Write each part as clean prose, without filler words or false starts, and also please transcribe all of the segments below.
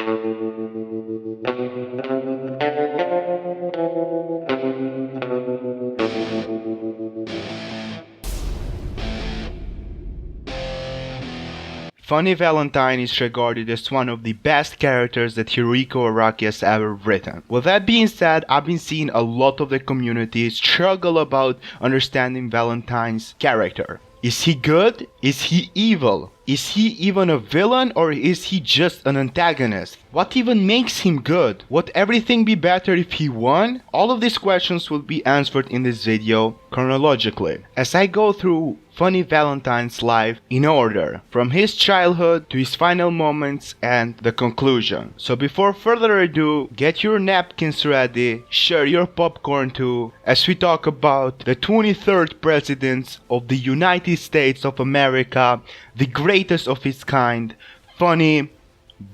Funny Valentine is regarded as one of the best characters that Hirohiko Araki has ever written. With that being said, I've been seeing a lot of the community struggle about understanding Valentine's character. Is he good? Is he evil? Is he even a villain, or is he just an antagonist? What even makes him good? Would everything be better if he won? All of these questions will be answered in this video chronologically, as I go through Funny Valentine's life in order, from his childhood to his final moments and the conclusion. So before further ado, get your napkins ready, share your popcorn too, as we talk about the 23rd President of the United States of America, the greatest of his kind, Funny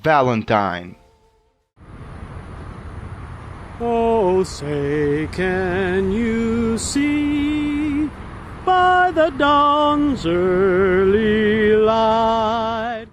Valentine. Oh, say, can you see by the dawn's early light?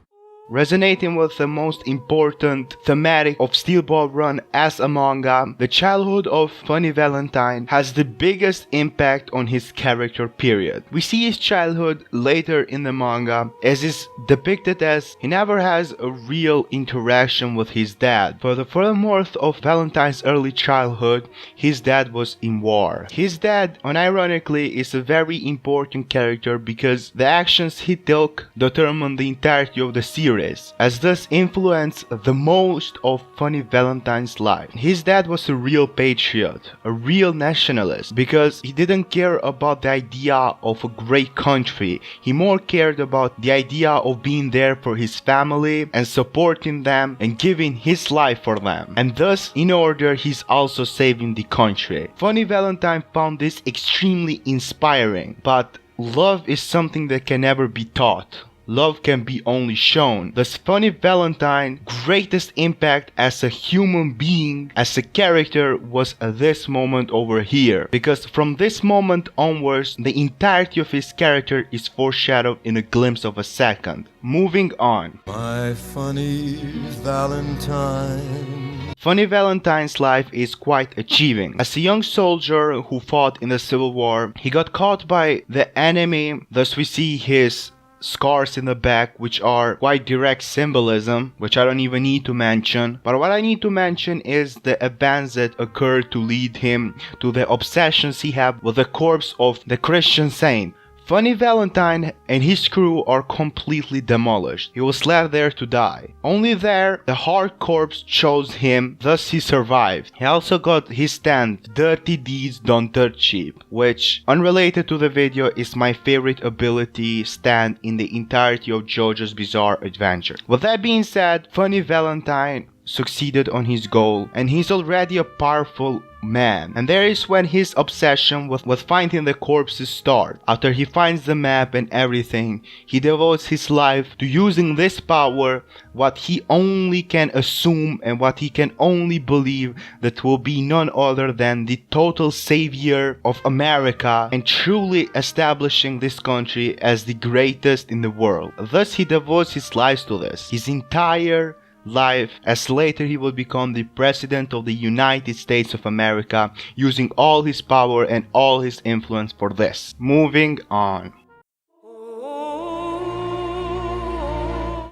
Resonating with the most important thematic of Steel Ball Run as a manga, the childhood of Funny Valentine has the biggest impact on his character period. We see his childhood later in the manga as is depicted as he never has a real interaction with his dad. For the furthermore of Valentine's early childhood, his dad was in war. His dad, unironically, is a very important character because the actions he took determine the entirety of the series, as thus influenced the most of Funny Valentine's life. His dad was a real patriot, a real nationalist, because he didn't care about the idea of a great country. He more cared about the idea of being there for his family and supporting them and giving his life for them. And thus, in order, he's also saving the country. Funny Valentine found this extremely inspiring, but love is something that can never be taught. Love can be only shown. Thus, Funny Valentine greatest impact as a human being, as a character, was at this moment over here. Because from this moment onwards, the entirety of his character is foreshadowed in a glimpse of a second. Moving on. My funny Valentine. Funny Valentine's life is quite achieving. As a young soldier who fought in the Civil War, he got caught by the enemy. Thus we see his scars in the back, which are quite direct symbolism, which I don't even need to mention. But what I need to mention is the events that occurred to lead him to the obsessions he had with the corpse of the Christian saint. Funny Valentine and his crew are completely demolished. He was left there to die. Only there, the hard corpse chose him, thus he survived. He also got his stand, Dirty Deeds Don't Dirt Cheap, which, unrelated to the video, is my favorite ability stand in the entirety of JoJo'z Bizarre Adventure. With that being said, Funny Valentine succeeded on his goal, and he's already a powerful man. And there is when his obsession with finding the corpses starts. After he finds the map and everything, he devotes his life to using this power, what he only can assume and what he can only believe that will be none other than the total savior of America and truly establishing this country as the greatest in the world. Thus he devotes his life to this, his entire life, as later he will become the President of the United States of America, using all his power and all his influence for this. Moving on.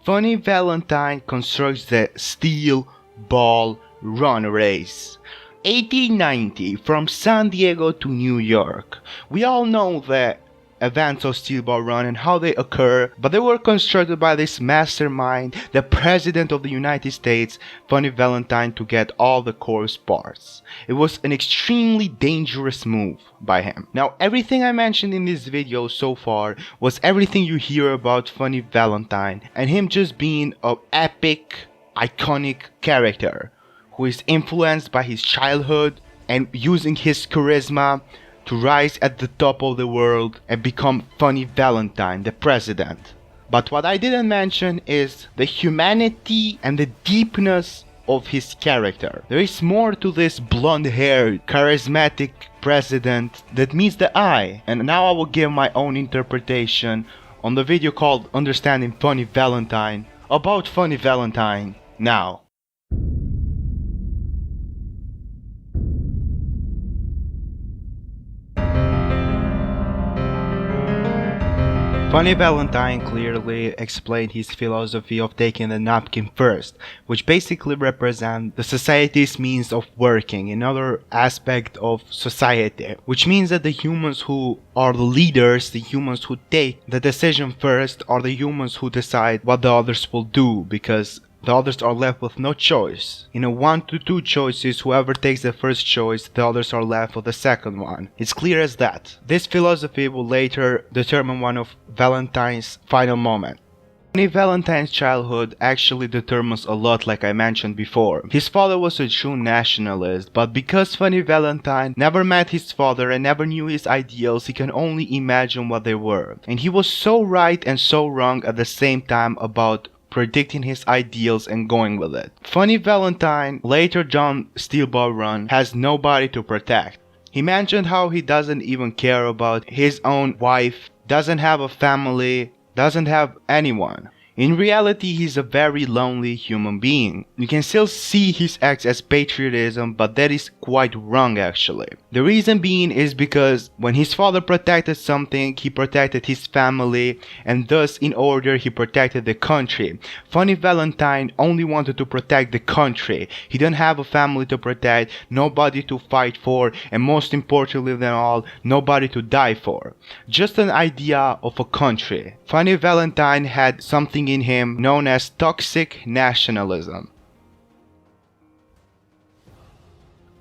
Funny Valentine constructs the Steel Ball Run race. 1890, from San Diego to New York. We all know the events of Steel Ball Run and how they occur, but they were constructed by this mastermind, the President of the United States, Funny Valentine, to get all the corpse parts. It was an extremely dangerous move by him. Now, everything I mentioned in this video so far was everything you hear about Funny Valentine and him just being an epic, iconic character who is influenced by his childhood and using his charisma to rise at the top of the world and become Funny Valentine, the president. But what I didn't mention is the humanity and the deepness of his character. There is more to this blonde-haired, charismatic president that meets the eye. And now I will give my own interpretation on the video called Understanding Funny Valentine about Funny Valentine now. Funny Valentine clearly explained his philosophy of taking the napkin first, which basically represents the society's means of working, another aspect of society, which means that the humans who are the leaders, the humans who take the decision first, are the humans who decide what the others will do, because the others are left with no choice. In a 1 to 2 choices, whoever takes the first choice, the others are left with the second one. It's clear as that. This philosophy will later determine one of Valentine's final moments. Funny Valentine's childhood actually determines a lot, like I mentioned before. His father was a true nationalist, but because Funny Valentine never met his father and never knew his ideals, he can only imagine what they were. And he was so right and so wrong at the same time about predicting his ideals and going with it. Funny Valentine, later John Steelball Run, has nobody to protect. He mentioned how he doesn't even care about his own wife, doesn't have a family, doesn't have anyone. In reality, he's a very lonely human being. You can still see his acts as patriotism, but that is quite wrong actually. The reason being is because when his father protected something, he protected his family, and thus in order he protected the country. Funny Valentine only wanted to protect the country. He didn't have a family to protect, nobody to fight for, and most importantly than all, nobody to die for. Just an idea of a country. Funny Valentine had something in him known as toxic nationalism.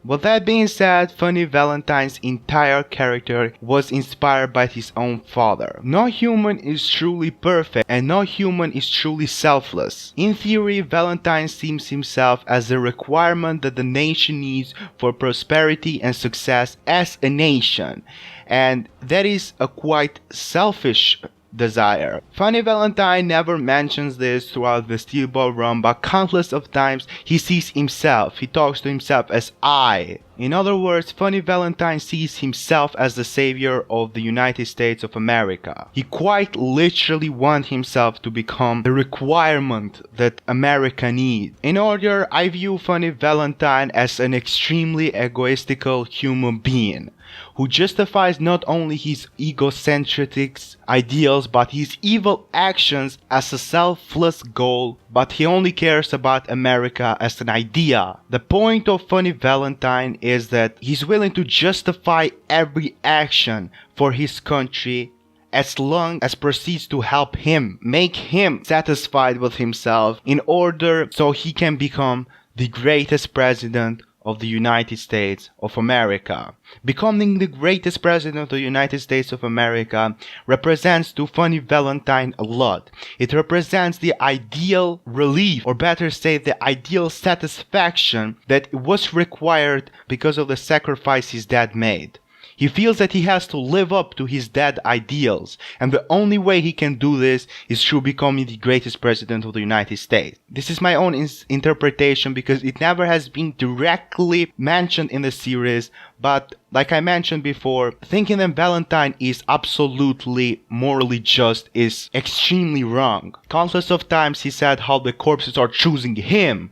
With that being said, Funny Valentine's entire character was inspired by his own father. No human is truly perfect and no human is truly selfless. In theory, Valentine sees himself as a requirement that the nation needs for prosperity and success as a nation, and that is a quite selfish desire. Funny Valentine never mentions this throughout the Steelball Run, but countless of times he sees himself. He talks to himself as I. In other words, Funny Valentine sees himself as the savior of the United States of America. He quite literally wants himself to become the requirement that America needs. In order, I view Funny Valentine as an extremely egoistical human being who justifies not only his egocentric ideals but his evil actions as a selfless goal, but he only cares about America as an idea. The point of Funny Valentine is that he's willing to justify every action for his country as long as proceeds to help him, make him satisfied with himself in order so he can become the greatest president of the United States of America. Becoming the greatest president of the United States of America represents to Funny Valentine a lot. It represents the ideal relief, or better say the ideal satisfaction that was required because of the sacrifice his dad made. He feels that he has to live up to his dad ideals, and the only way he can do this is through becoming the greatest president of the United States. This is my own interpretation because it never has been directly mentioned in the series, but like I mentioned before, thinking that Valentine is absolutely morally just is extremely wrong. Countless of times he said how the corpses are choosing him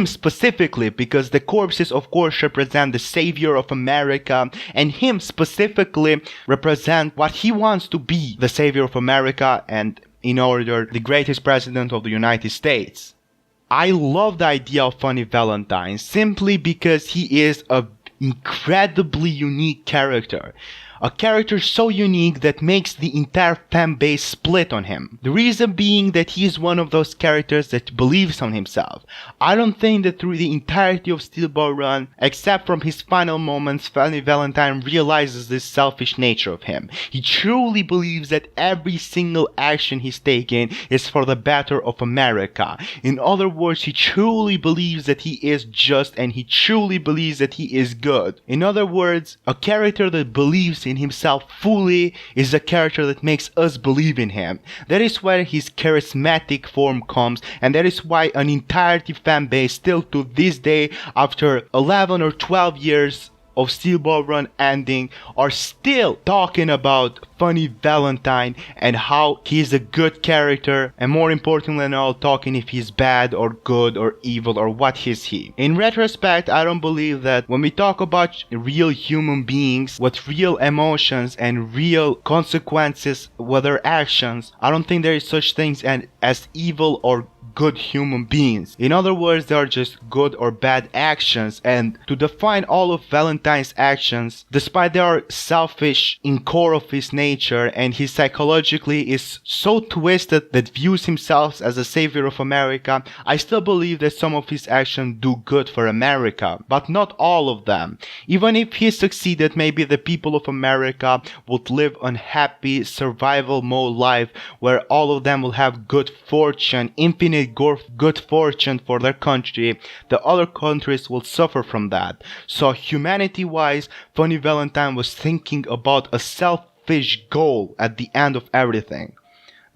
specifically, because the corpses of course represent the savior of America, and him specifically represent what he wants to be, the savior of America and in order the greatest president of the United States. I love the idea of Funny Valentine simply because he is a incredibly unique character. A character so unique that makes the entire fan base split on him. The reason being that he is one of those characters that believes on himself. I don't think that through the entirety of Steelball Run, except from his final moments, Funny Valentine realizes this selfish nature of him. He truly believes that every single action he's taking is for the better of America. In other words, he truly believes that he is just and he truly believes that he is good. In other words, a character that believes in himself fully is a character that makes us believe in him. That is where his charismatic form comes, and that is why an entirety fan base still to this day, after 11 or 12 years of Steel Ball Run ending are still talking about Funny Valentine and how he's a good character, and more importantly than all, talking if he's bad or good or evil or what is he. In retrospect, I don't believe that when we talk about real human beings with real emotions and real consequences with their actions, I don't think there is such things as evil or good human beings. In other words, they are just good or bad actions, and to define all of Valentine's actions, despite they are selfish in core of his nature and he psychologically is so twisted that views himself as a savior of America, I still believe that some of his actions do good for America, but not all of them. Even if he succeeded, maybe the people of America would live a happy survival mode life where all of them will have good fortune, infinite good fortune for their country. The other countries will suffer from that. So humanity wise, Funny Valentine was thinking about a selfish goal at the end of everything,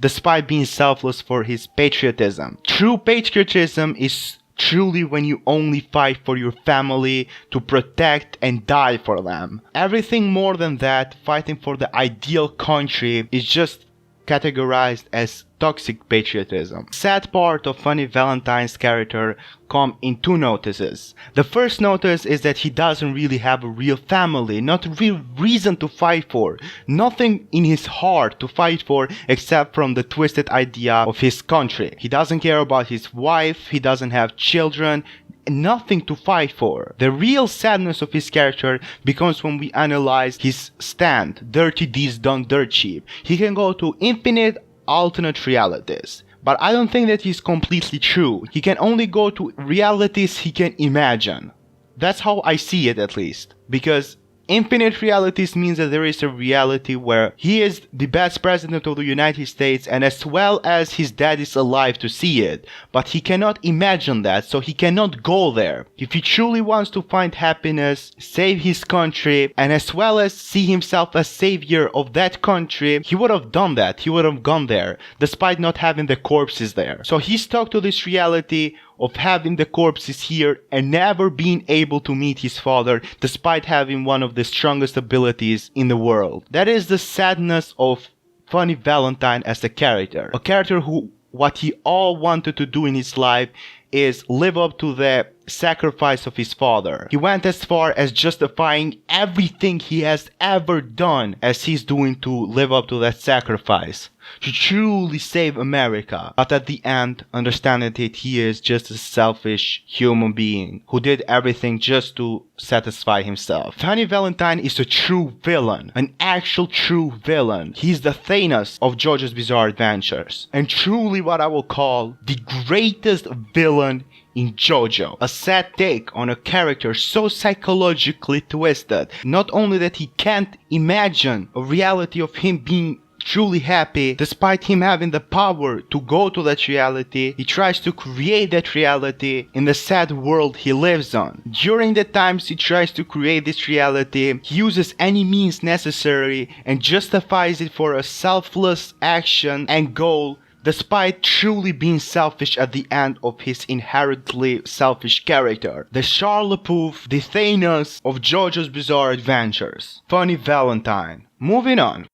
despite being selfless for his patriotism. True patriotism is truly when you only fight for your family to protect and die for them. Everything more than that, fighting for the ideal country, is just categorized as toxic patriotism. Sad part of Funny Valentine's character come in two notices. The first notice is that he doesn't really have a real family, not a real reason to fight for, nothing in his heart to fight for except from the twisted idea of his country. He doesn't care about his wife, he doesn't have children, nothing to fight for. The real sadness of his character becomes when we analyze his stand, dirty deeds done dirt cheap. He can go to infinite alternate realities, but I don't think that he's completely true. He can only go to realities he can imagine. That's how I see it, at least, because infinite realities means that there is a reality where he is the best president of the United States and as well as his dad is alive to see it. But he cannot imagine that, so he cannot go there. If he truly wants to find happiness, save his country, and as well as see himself as savior of that country, he would have done that. He would have gone there, despite not having the corpses there. So he's stuck to this reality of having the corpses here and never being able to meet his father despite having one of the strongest abilities in the world. That is the sadness of Funny Valentine as a character. A character who what he all wanted to do in his life is live up to the sacrifice of his father. He went as far as justifying everything he has ever done as he's doing to live up to that sacrifice, to truly save America. But at the end, understanding that he is just a selfish human being who did everything just to satisfy himself. Funny Valentine is a true villain, an actual true villain. He's the Thanos of JoJo's Bizarre Adventures, and truly what I will call the greatest villain in JoJo. A sad take on a character so psychologically twisted. Not only that he can't imagine a reality of him being truly happy, despite him having the power to go to that reality, he tries to create that reality in the sad world he lives on. During the times he tries to create this reality, he uses any means necessary and justifies it for a selfless action and goal, despite truly being selfish at the end of his inherently selfish character. The Charles LaPouf, the Thanos of JoJo's Bizarre Adventures. Funny Valentine. Moving on.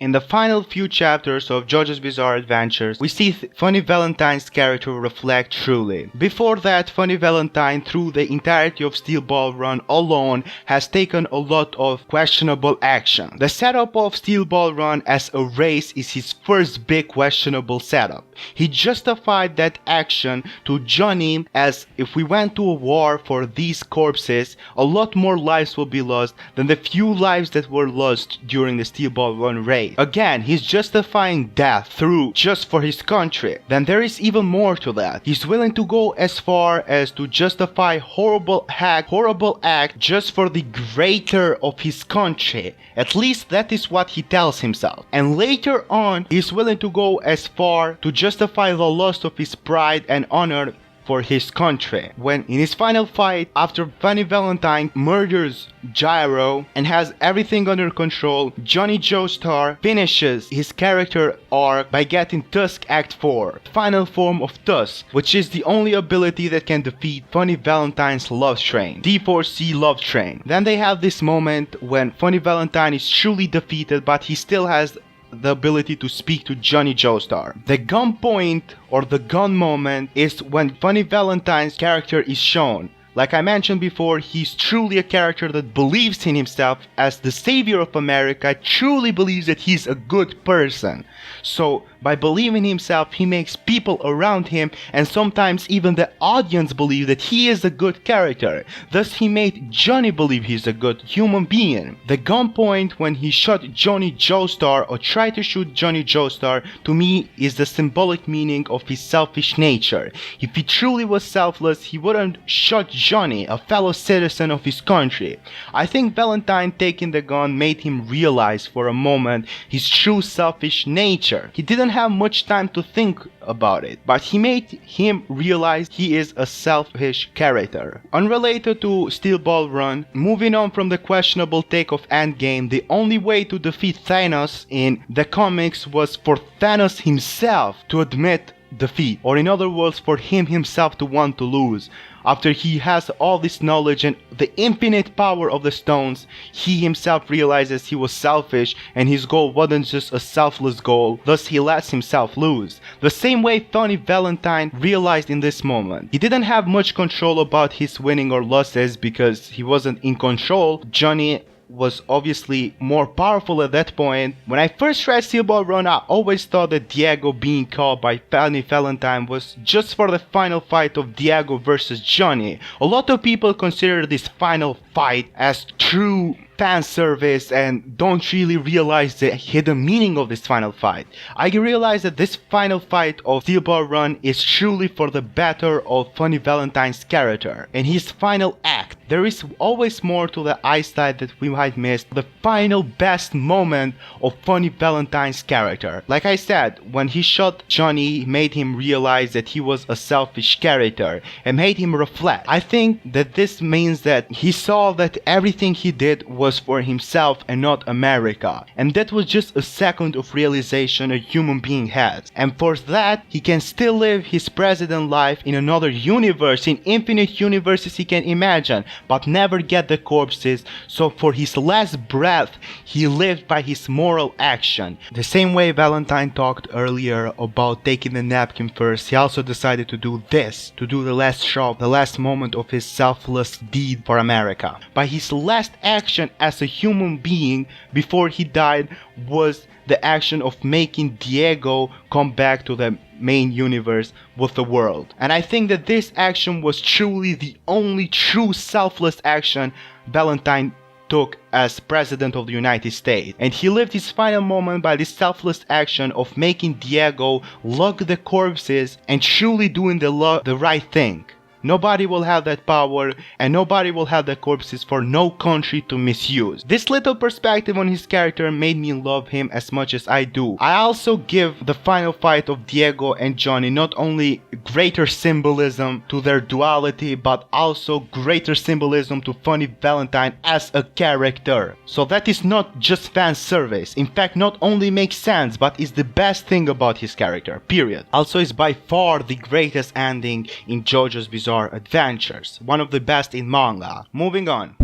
In the final few chapters of JoJo's Bizarre Adventures, we see Funny Valentine's character reflect truly. Before that, Funny Valentine, through the entirety of Steel Ball Run alone, has taken a lot of questionable action. The setup of Steel Ball Run as a race is his first big questionable setup. He justified that action to Johnny as if we went to a war for these corpses, a lot more lives will be lost than the few lives that were lost during the Steel Ball Run race. Again, he's justifying death through just for his country. Then there is even more to that. He's willing to go as far as to justify horrible act just for the greater of his country. At least that is what he tells himself. And later on, he's willing to go as far to justify the loss of his pride and honor for his country. When in his final fight, after Funny Valentine murders Gyro and has everything under control, Johnny Joestar finishes his character arc by getting Tusk Act 4, final form of Tusk, which is the only ability that can defeat Funny Valentine's love train, D4C love train. Then they have this moment when Funny Valentine is truly defeated, but he still has the ability to speak to Johnny Joestar. The gun point or the gun moment is when Funny Valentine's character is shown. Like I mentioned before, he's truly a character that believes in himself as the savior of America, truly believes that he's a good person. So by believing in himself, he makes people around him and sometimes even the audience believe that he is a good character. Thus he made Johnny believe he's a good human being. The gun point when he shot Johnny Joestar or tried to shoot Johnny Joestar, to me is the symbolic meaning of his selfish nature. If he truly was selfless, he wouldn't shot Johnny, a fellow citizen of his country. I think Valentine taking the gun made him realize for a moment his true selfish nature. He didn't have much time to think about it, but he made him realize he is a selfish character. Unrelated to Steel Ball Run, moving on from the questionable take of Endgame, the only way to defeat Thanos in the comics was for Thanos himself to admit defeat, or in other words, for him himself to want to lose. After he has all this knowledge and the infinite power of the stones, he himself realizes he was selfish and his goal wasn't just a selfless goal, thus he lets himself lose. The same way Funny Valentine realized in this moment. He didn't have much control about his winning or losses because he wasn't in control. Johnny was obviously more powerful at that point. When I first read Steel Ball Run, I always thought that Diego being called by Funny Valentine was just for the final fight of Diego versus Johnny. A lot of people consider this final fight as true fan service and don't really realize the hidden meaning of this final fight. I realize that this final fight of Steel Ball Run is truly for the better of Funny Valentine's character. In his final act, there is always more to the eyesight that we might miss. The final best moment of Funny Valentine's character. Like I said, when he shot Johnny, made him realize that he was a selfish character and made him reflect. I think that this means that he saw that everything he did was for himself and not America, and that was just a second of realization a human being has, and for that he can still live his president life in another universe, in infinite universes he can imagine, but never get the corpses. So for his last breath he lived by his moral action. The same way Valentine talked earlier about taking the napkin first, he also decided to do this, to do the last shot, the last moment of his selfless deed for America. By his last action as a human being before he died was the action of making Diego come back to the main universe with the world. And I think that this action was truly the only true selfless action Valentine took as president of the United States. And he lived his final moment by this selfless action of making Diego lock the corpses and truly doing the right thing. Nobody will have that power and nobody will have the corpses for no country to misuse. This little perspective on his character made me love him as much as I do. I also give the final fight of Diego and Johnny not only greater symbolism to their duality, but also greater symbolism to Funny Valentine as a character. So that is not just fan service. In fact, not only makes sense, but is the best thing about his character, period. Also is by far the greatest ending in JoJo'z Bizarre Adventures, one of the best in manga. Moving on.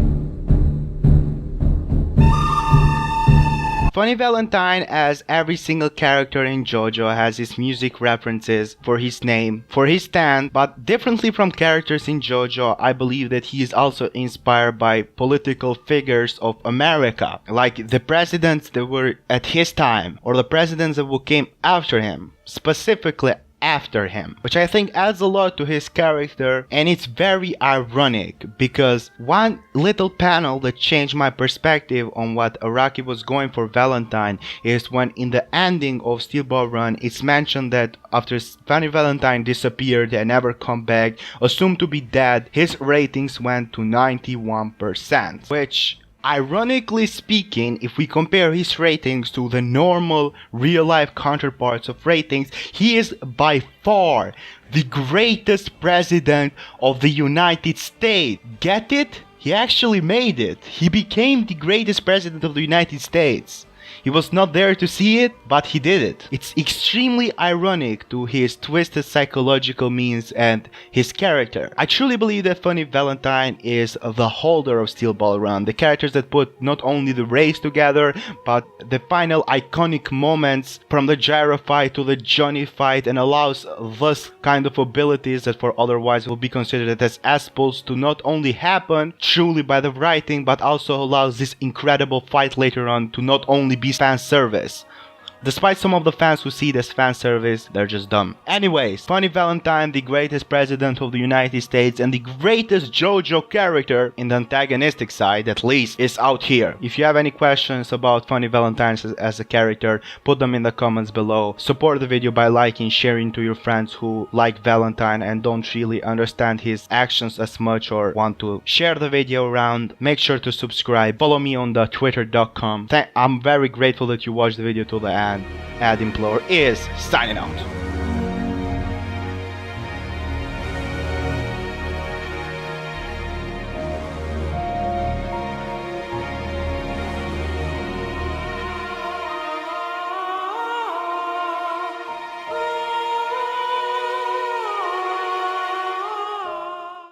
Funny Valentine, as every single character in JoJo, has his music references for his name, for his stand, but differently from characters in JoJo, I believe that he is also inspired by political figures of America, like the presidents that were at his time, or the presidents that came after him, specifically after him, which I think adds a lot to his character. And it's very ironic because one little panel that changed my perspective on what Araki was going for Valentine is when in the ending of Steel Ball Run it's mentioned that after Funny Valentine disappeared and never come back, assumed to be dead, his ratings went to 91%, which Ironically speaking, if we compare his ratings to the normal real-life counterparts of ratings, he is by far the greatest president of the United States. Get it? He actually made it. He became the greatest president of the United States. He was not there to see it, but he did it. It's extremely ironic to his twisted psychological means and his character. I truly believe that Funny Valentine is the holder of Steel Ball Run, the characters that put not only the race together, but the final iconic moments from the gyro fight to the Johnny fight, and allows this kind of abilities that for otherwise will be considered as assholes to not only happen truly by the writing, but also allows this incredible fight later on to not only be fan service. Despite some of the fans who see it as fan service, they're just dumb. Anyways, Funny Valentine, the greatest president of the United States and the greatest JoJo character in the antagonistic side, at least, is out here. If you have any questions about Funny Valentine as a character, put them in the comments below. Support the video by liking, sharing to your friends who like Valentine and don't really understand his actions as much or want to share the video around. Make sure to subscribe. Follow me on the twitter.com. I'm very grateful that you watched the video to the end. Adinplore is signing out.